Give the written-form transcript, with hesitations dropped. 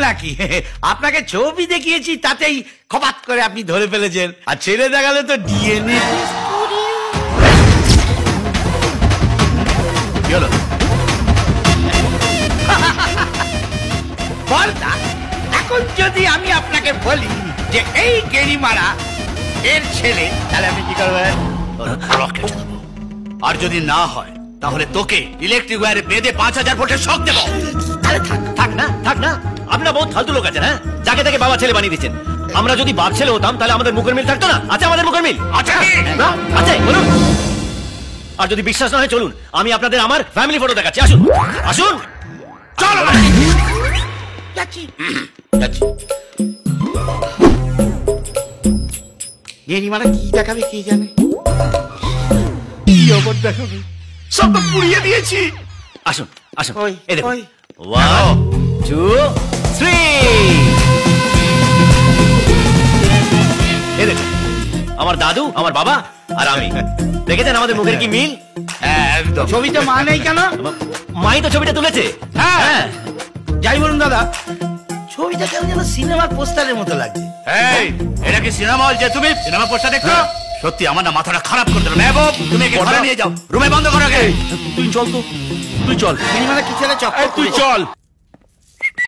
নাকি? আপনাকে ছবি দেখিয়েছি, তাতেই খপাত করে আপনি ধরে ফেলেছেন। আর ছেলে দেখালে তো ডিএনএ। কি হলো? বলতা, এখন যদি আমি আপনাকে বলি যে এই গেরিমারা এর ছেলে, তাহলে আপনি কি করবেন? আর যদি না হয় তাহলে তোকে ইলেকট্রিক ওয়্যারে বেঁধে 5000 ভোল্টের শক দেবো। আরে থাক না, আপনারা বহুত ফালতু লোক আছেন। হ্যাঁ, যাকে তাকে বাবা ছেলে বানিয়ে দিচ্ছেন। আমরা যদি বাপ ছেলে হতাম তাহলে আমাদের মুখের মিল থাকতো না? আছে আমাদের মুখের মিল? আছে কি? আছে, বলুন। আর যদি বিশ্বাস না হয় চলুন, আমি আপনাদের আমার ফ্যামিলি ফটো দেখাচ্ছি। আসুন আসুন, চলো। যাচ্ছি। গেরিমারা কি দেখাবে কে জানে? কি অবর দেখাবে? সব তো পুড়িয়ে দিয়েছি। আসুন আসুন। ওই, এই দেখুন, ওই। 1 2 3। এই দেখুন, আমার দাদু, আমার বাবা আর আমি। দেখেছেন আমাদের মুখের কি মিল? একদম। ছবিতে মা নেই কেন? মাই তো ছবিটা তুলেছে। হ্যাঁ, যাই বলুন দাদা, ছবিটা কেমন যেন সিনেমার পোস্টারের মতো লাগছে। এই, এটা কি সিনেমা হল যে তুমি সিনেমা পোস্টার দেখছো? সত্যি আমার না মাথাটা খারাপ করে দিল। মেহবুব, তুমি একে ঘরে নিয়ে যাও, রুমে বন্ধ করো। তুই চল তো, তুই চল। গেরিমারা কি ছেলে চক্কর তুই করেছে। চল।